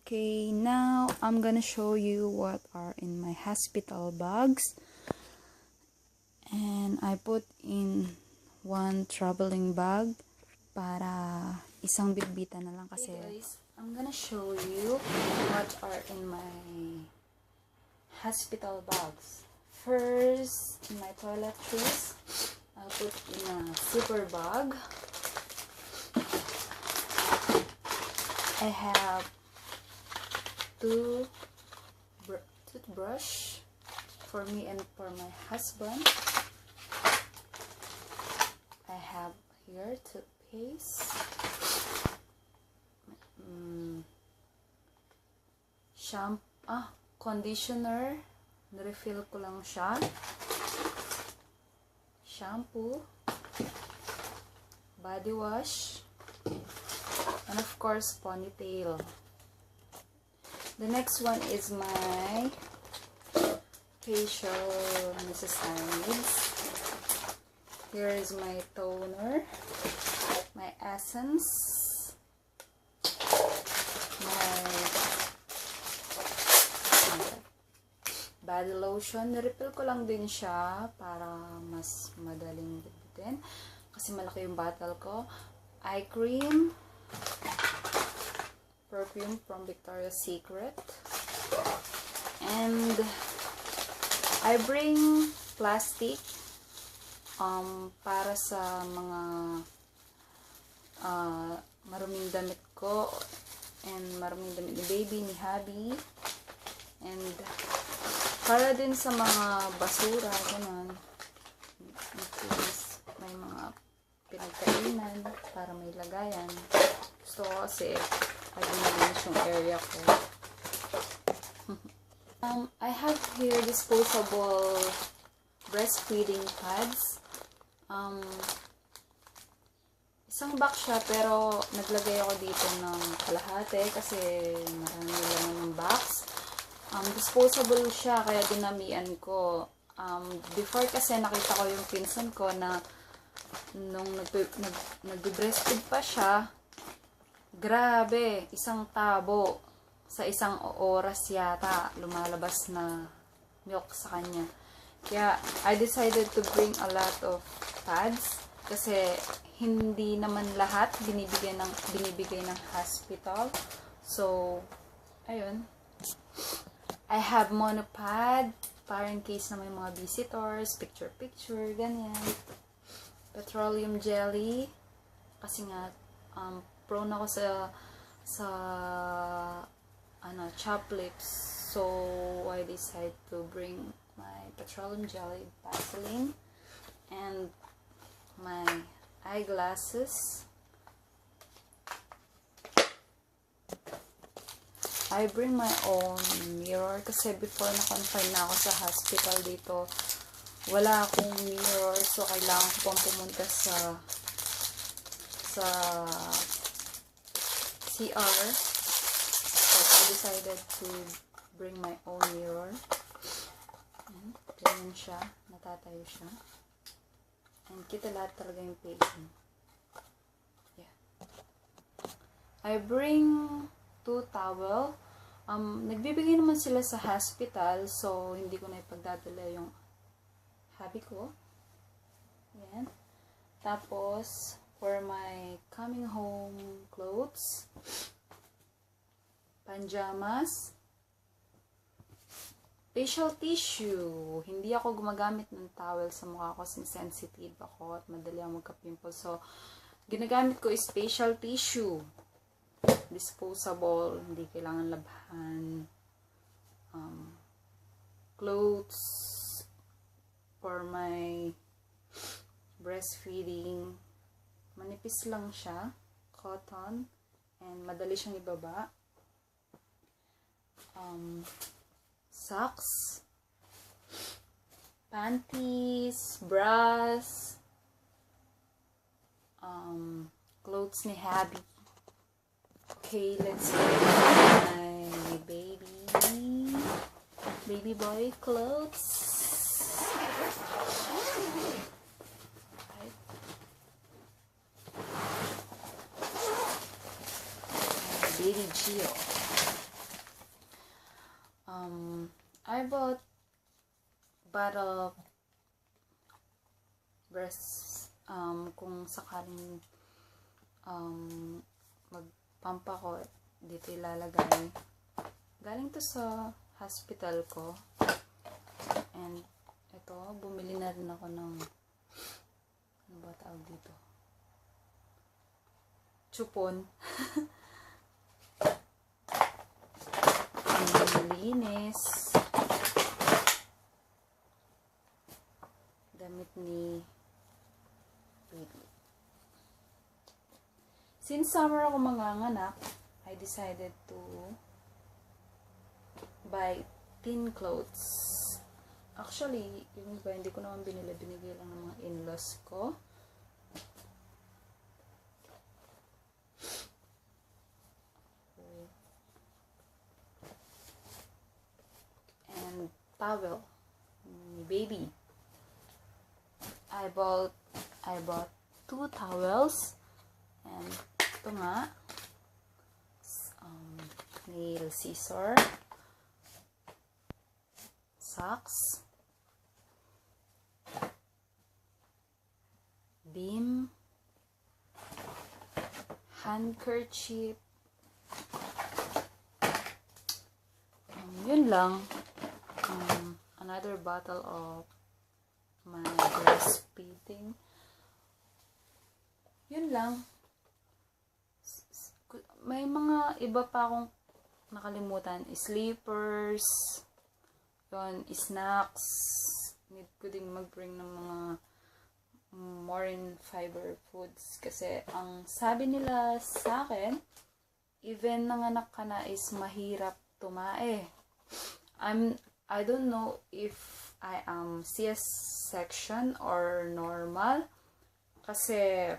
Okay, now I'm gonna show you what are in my hospital bags. And I put in one traveling bag para isang bitbitan na lang kasi. Hey guys, I'm gonna show you what are in my hospital bags. First, my toiletries, I'll put in a zipper bag. I have two toothbrush for me and for my husband. I have here toothpaste, conditioner, refill ko lang siya, shampoo, body wash, and of course ponytail. The next one is my facial necessary needs. Here is my toner, my essence, my body lotion. Nirefill ko lang din siya para mas madaling bitbitin kasi malaki yung bottle ko. Eye cream, perfume from Victoria's Secret, and I bring plastic para sa mga maruming damit ko and maruming damit ni baby, ni hubby, and para din sa mga basura, ganun. May mga pinagkainan para may lagayan. Gusto ko kasi ay malinis yung area ko. I have here disposable breastfeeding pads. Isang box siya pero naglagay ako dito ng kalahati kasi marami naman ng box. Disposable siya kaya dinamian ko. Before kasi nakita ko yung pinsan ko na nung nag-breastfeed pa siya, grabe, isang tabo sa isang oras yata lumalabas na milk sa kanya. Kaya I decided to bring a lot of pads kasi hindi naman lahat binibigay ng hospital. So, ayun. I have monopad para in case na may mga visitors, picture, ganyan. Petroleum jelly kasi nga prone ako sa chopped lips, so I decided to bring my petroleum jelly, Vaseline, and my eyeglasses. I bring my own mirror kasi before na-confine na ako sa hospital dito, wala akong mirror, so kailangan ko pang pumunta sa CR. So I decided to bring my own mirror. Ganyan siya, natatayo siya. And kita lahat talaga yung facing. Yeah. I bring 2 towel. Nagbibigay naman sila sa hospital, so hindi ko na ipagdadala yung hubby ko. Yan. Tapos, for my coming home clothes, pajamas, facial tissue. Hindi ako gumagamit ng towel sa mukha ko kasi sensitive ako at madali ang magka-pimple. So, ginagamit ko is facial tissue. Disposable, hindi kailangan labhan. Clothes for my breastfeeding. Manipis lang siya, cotton, and madali siyang ibaba. Socks, panties, bras, clothes ni hubby. Okay, let's get my baby boy clothes. Baby Gio. I bought bottle of breast, kung sakaling magpampa ko, dito ilalagay. Galing to sa hospital ko. And ito, bumili na rin ako ng, ano ba tawag dito? Chupon. Ang linis. Damit ni baby. Since summer ako manganganak, I decided to buy thin clothes. Actually, yung iba, hindi ko naman binili. Binigay lang ng mga in-laws ko. And towel. Baby. I bought 2 towels. And ito nga. Nail scissor. Socks. Beam. Handkerchief. Yun lang. Another bottle of my breastfeeding. Yun lang. May mga iba pa akong nakalimutan. Sleepers. Yun, snacks. Need ko ding mag-bring ng mga more in fiber foods. Kasi ang sabi nila sa akin, even nanganak ka na is mahirap tumae. I don't know if I am C-section or normal. Kasi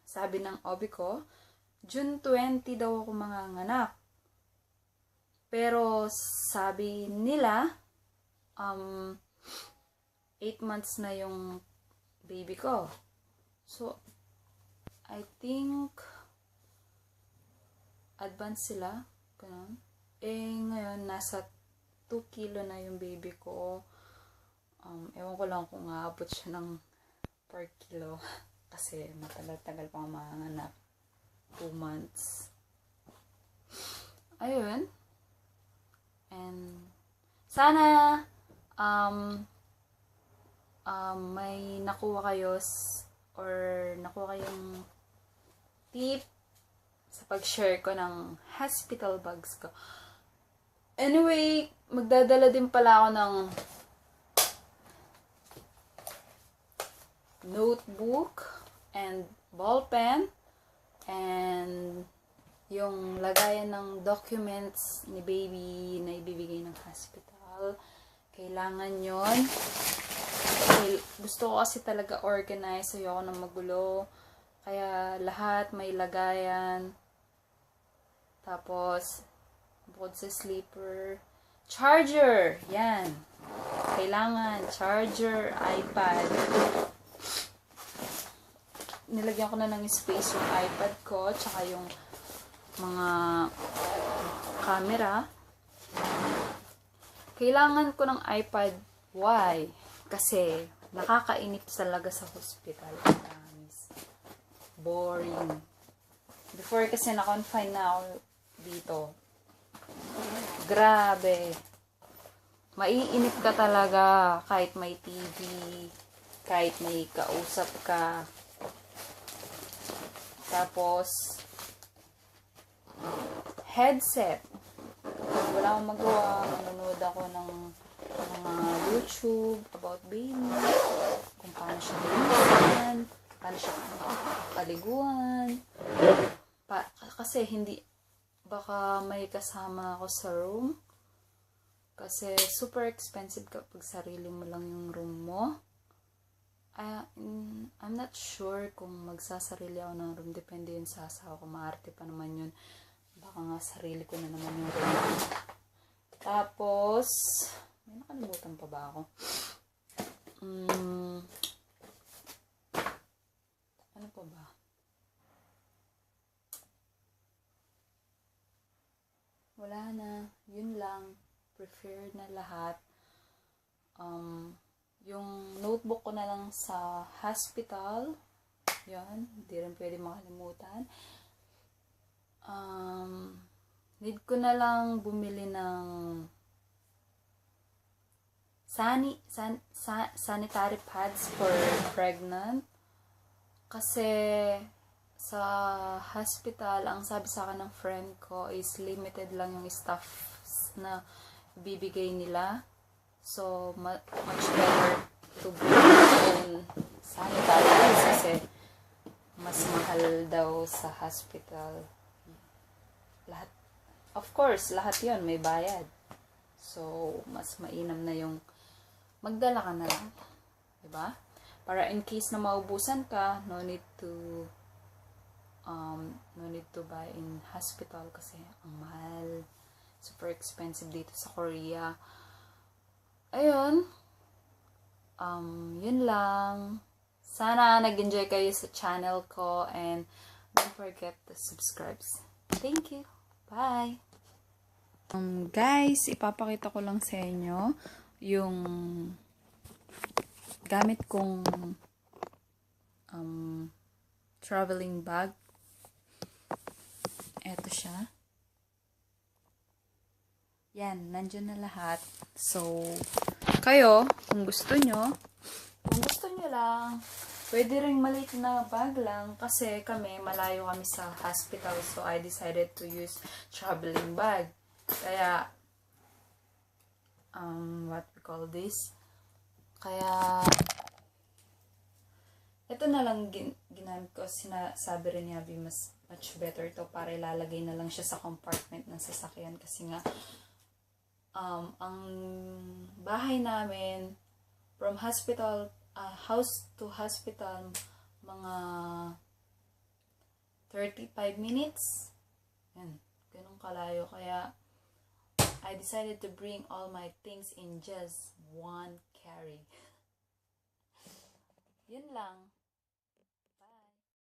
sabi ng OB ko, June 20 daw ako manganganak. Pero sabi nila, 8 months na yung baby ko. So, I think advance sila. Ganun. Ngayon, nasa 2 kilo na yung baby ko. Ewan ko lang kung aabot siya ng per kilo. Kasi matagal-tagal pang manganak. 2 months. Ayun. And sana may nakuha kayo or nakuha kayong tip sa pag-share ko ng hospital bags ko. Anyway, magdadala din pala ako ng notebook and ball pen and yung lagayan ng documents ni baby na ibibigay ng hospital. Kailangan yon. Gusto ko kasi talaga organize. Ayoko nang magulo. Kaya lahat may lagayan. Tapos, bukod sa sleeper, charger. Yan. Kailangan. Charger, iPad. Nilagyan ko na ng space yung iPad ko. Tsaka yung mga camera. Kailangan ko ng iPad. Why? Kasi nakakainip talaga sa hospital. Promise. Boring. Before kasi na-confine na ako dito. Grabe. Maiinip ka talaga kahit may TV, kahit may kausap ka. Tapos, headset. Wala akong magawa. Manonood ako ng mga YouTube about baby. Kung paano siya bilisan, paano siya paliguan. Kasi hindi, baka may kasama ako sa room. Kasi super expensive kapag sarili mo lang yung room mo. I'm not sure kung magsasarili ako ng room. Depende yun sa asawa ko. Maarte pa naman yun. Baka nga sarili ko na naman yung room. Tapos, may nakalimutan pa ba ako? Ano pa ba? Wala na. Yun lang. prepared na lahat. Yung notebook ko na lang sa hospital. Yan, hindi rin pwede makalimutan. Need ko na lang bumili ng sanitary pads for pregnant. Kasi sa hospital, ang sabi sa akin ng friend ko is limited lang yung stuff na bibigay nila. So, much better to bring your own sanitary pads kasi mas mahal daw sa hospital. Lahat, of course, lahat yon may bayad. So, mas mainam na yung magdala ka na lang. Diba? Para in case na maubusan ka, no need to buy in hospital kasi ang mahal. Super expensive dito sa Korea. Ayun. Yun lang. Sana nag-enjoy kayo sa channel ko and don't forget to subscribe. Thank you. Bye. Guys, ipapakita ko lang sa inyo yung gamit kong traveling bag. Eto siya. Yan, nandyan na lahat. So, kayo, kung gusto nyo lang, pwede rin maliit na bag lang kasi malayo kami sa hospital. So, I decided to use traveling bag. Kaya, what we call this? Kaya, ito na lang ginamit ko. Sinasabi rin ni Abby, much better to para ilalagay na lang siya sa compartment ng sasakyan. Kasi nga, ang bahay namin, from hospital, house to hospital, mga 35 minutes. Yan, ganun kalayo. Kaya, I decided to bring all my things in just one carry. Yun lang.